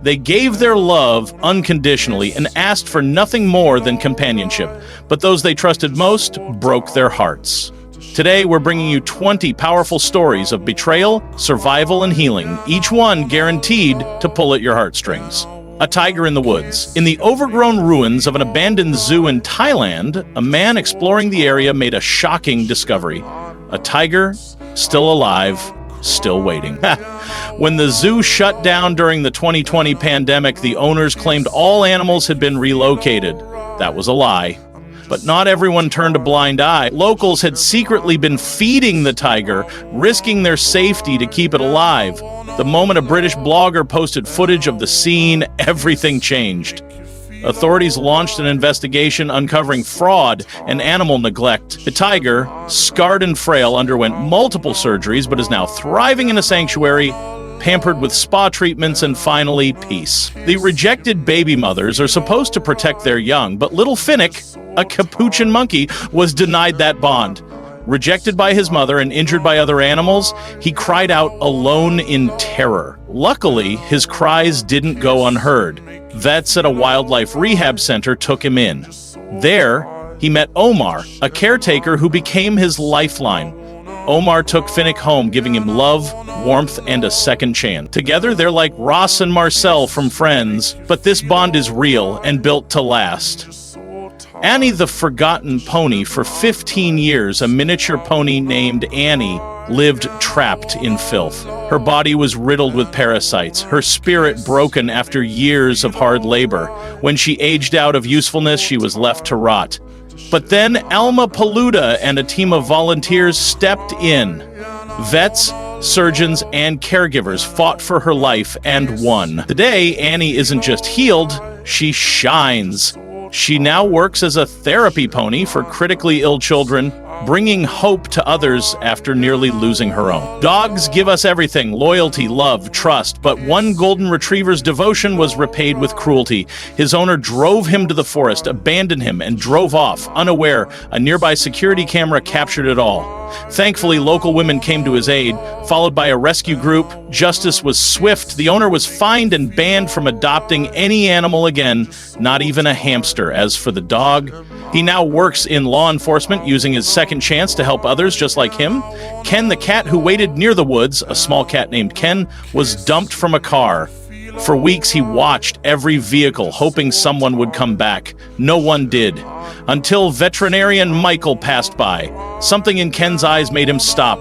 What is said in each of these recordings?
They gave their love unconditionally and asked for nothing more than companionship. But those they trusted most broke their hearts. Today, we're bringing you 20 powerful stories of betrayal, survival, and healing, each one guaranteed to pull at your heartstrings. A tiger in the woods. In the overgrown ruins of an abandoned zoo in Thailand, a man exploring the area made a shocking discovery. A tiger, still alive, still waiting. When the zoo shut down during the 2020 pandemic, the owners claimed all animals had been relocated. That was a lie. But not everyone turned a blind eye. Locals had secretly been feeding the tiger, risking their safety to keep it alive. The moment a British blogger posted footage of the scene, everything changed. Authorities launched an investigation uncovering fraud and animal neglect. The tiger, scarred and frail, underwent multiple surgeries but is now thriving in a sanctuary, pampered with spa treatments, and finally, peace. The rejected baby mothers are supposed to protect their young, but little Finnick, a capuchin monkey, was denied that bond. Rejected by his mother and injured by other animals, he cried out alone in terror. Luckily, his cries didn't go unheard. Vets at a wildlife rehab center took him in. There, he met Omar, a caretaker who became his lifeline. Omar took Finnick home, giving him love, warmth, and a second chance. Together, they're like Ross and Marcel from Friends, but this bond is real and built to last. Annie the Forgotten Pony. For 15 years, a miniature pony named Annie lived trapped in filth. Her body was riddled with parasites, her spirit broken after years of hard labor. When she aged out of usefulness, she was left to rot. But then Alma Paluda and a team of volunteers stepped in. Vets, surgeons, and caregivers fought for her life and won. Today, Annie isn't just healed, she shines. She now works as a therapy pony for critically ill children, bringing hope to others after nearly losing her own. Dogs give us everything: loyalty, love, trust. But one golden retriever's devotion was repaid with cruelty. His owner drove him to the forest, abandoned him, and drove off, unaware. A nearby security camera captured it all. Thankfully, local women came to his aid, followed by a rescue group. Justice was swift. The owner was fined and banned from adopting any animal again, not even a hamster. As for the dog, he now works in law enforcement, using his second chance to help others just like him. Ken the cat, who waited near the woods, a small cat named Ken, was dumped from a car. For weeks, he watched every vehicle, hoping someone would come back. No one did. Until veterinarian Michael passed by. Something in Ken's eyes made him stop.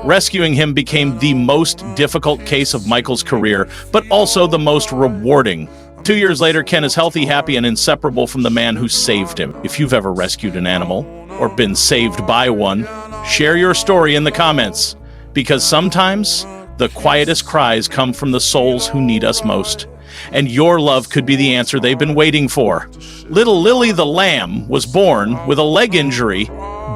Rescuing him became the most difficult case of Michael's career, but also the most rewarding. 2 years later, Ken is healthy, happy, and inseparable from the man who saved him. If you've ever rescued an animal, or been saved by one, share your story in the comments. Because sometimes, the quietest cries come from the souls who need us most. And your love could be the answer they've been waiting for. Little Lily the lamb was born with a leg injury,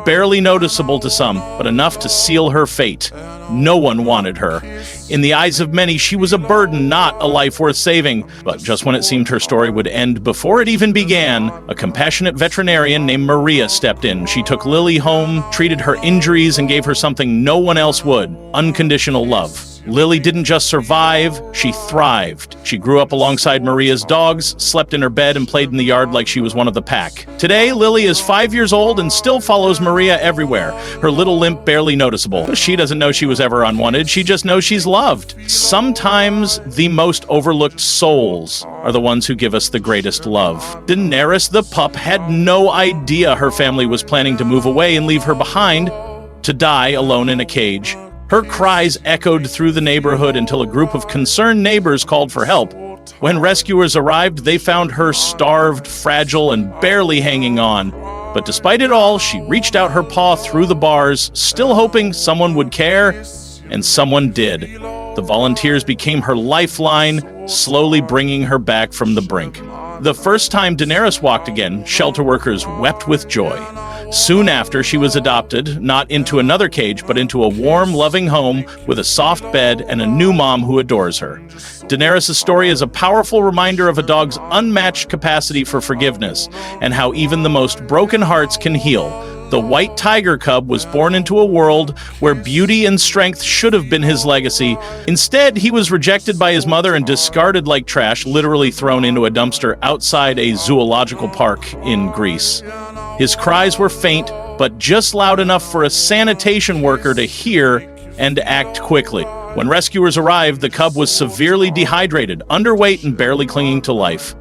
barely noticeable to some, but enough to seal her fate. No one wanted her. In the eyes of many, she was a burden, not a life worth saving. But just when it seemed her story would end before it even began, a compassionate veterinarian named Maria stepped in. She took Lily home, treated her injuries, and gave her something no one else would: unconditional love. Lily didn't just survive, she thrived. She grew up alongside Maria's dogs, slept in her bed, and played in the yard like she was one of the pack. Today, Lily is 5 years old and still follows Maria everywhere, her little limp barely noticeable. She doesn't know she was ever unwanted, she just knows she's loved. Sometimes the most overlooked souls are the ones who give us the greatest love. Daenerys the pup had no idea her family was planning to move away and leave her behind to die alone in a cage. Her cries echoed through the neighborhood until a group of concerned neighbors called for help. When rescuers arrived, they found her starved, fragile, and barely hanging on. But despite it all, she reached out her paw through the bars, still hoping someone would care, and someone did. The volunteers became her lifeline, slowly bringing her back from the brink. The first time Daenerys walked again, shelter workers wept with joy. Soon after, she was adopted, not into another cage, but into a warm, loving home with a soft bed and a new mom who adores her. Daenerys' story is a powerful reminder of a dog's unmatched capacity for forgiveness and how even the most broken hearts can heal. The white tiger cub was born into a world where beauty and strength should have been his legacy. Instead, he was rejected by his mother and discarded like trash, literally thrown into a dumpster outside a zoological park in Greece. His cries were faint, but just loud enough for a sanitation worker to hear and act quickly. When rescuers arrived, the cub was severely dehydrated, underweight, and barely clinging to life.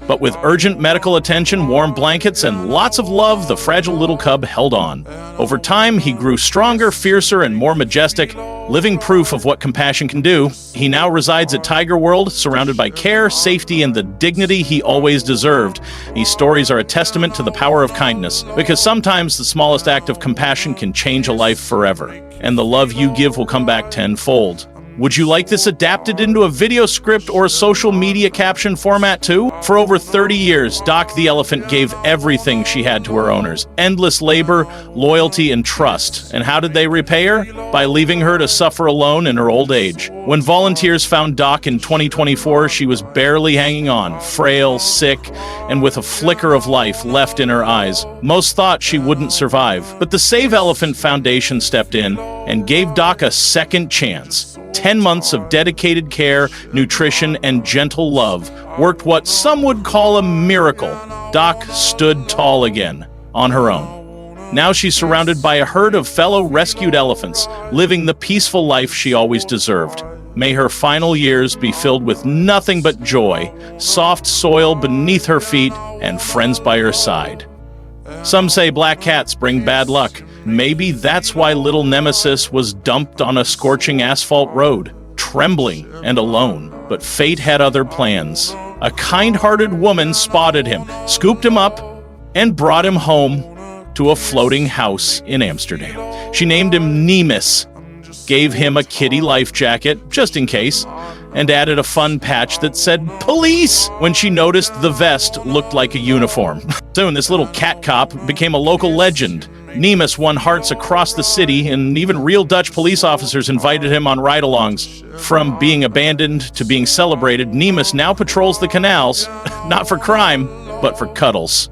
But with urgent medical attention, warm blankets, and lots of love, the fragile little cub held on. Over time, he grew stronger, fiercer, and more majestic, living proof of what compassion can do. He now resides at Tiger World, surrounded by care, safety, and the dignity he always deserved. These stories are a testament to the power of kindness, because sometimes the smallest act of compassion can change a life forever, and the love you give will come back tenfold. Would you like this adapted into a video script or a social media caption format too? For over 30 years, Doc the elephant gave everything she had to her owners. Endless labor, loyalty, and trust. And how did they repay her? By leaving her to suffer alone in her old age. When volunteers found Doc in 2024, she was barely hanging on, frail, sick, and with a flicker of life left in her eyes. Most thought she wouldn't survive, but the Save Elephant Foundation stepped in and gave Doc a second chance. 10 months of dedicated care, nutrition, and gentle love worked what some would call a miracle. Doc stood tall again, on her own. Now she's surrounded by a herd of fellow rescued elephants, living the peaceful life she always deserved. May her final years be filled with nothing but joy, soft soil beneath her feet, and friends by her side. Some say black cats bring bad luck. Maybe that's why little Nemesis was dumped on a scorching asphalt road, trembling and alone. But fate had other plans. A kind-hearted woman spotted him, scooped him up, and brought him home to a floating house in Amsterdam. She named him Nemes, gave him a kitty life jacket, just in case, and added a fun patch that said police when she noticed the vest looked like a uniform. Soon, this little cat cop became a local legend. Nemes won hearts across the city, and even real Dutch police officers invited him on ride-alongs. From being abandoned to being celebrated, Nemes now patrols the canals, not for crime, but for cuddles.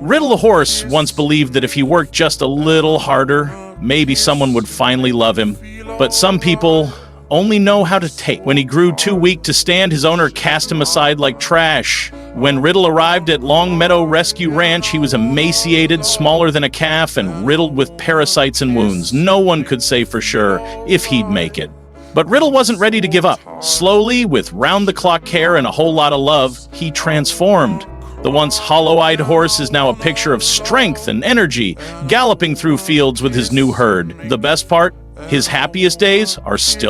Riddle the horse once believed that if he worked just a little harder, maybe someone would finally love him. But some people only know how to take. When he grew too weak to stand, his owner cast him aside like trash. When Riddle arrived at Long Meadow Rescue Ranch, he was emaciated, smaller than a calf, and riddled with parasites and wounds. No one could say for sure if he'd make it. But Riddle wasn't ready to give up. Slowly, with round-the-clock care and a whole lot of love, he transformed. The once hollow-eyed horse is now a picture of strength and energy, galloping through fields with his new herd. The best part? His happiest days are still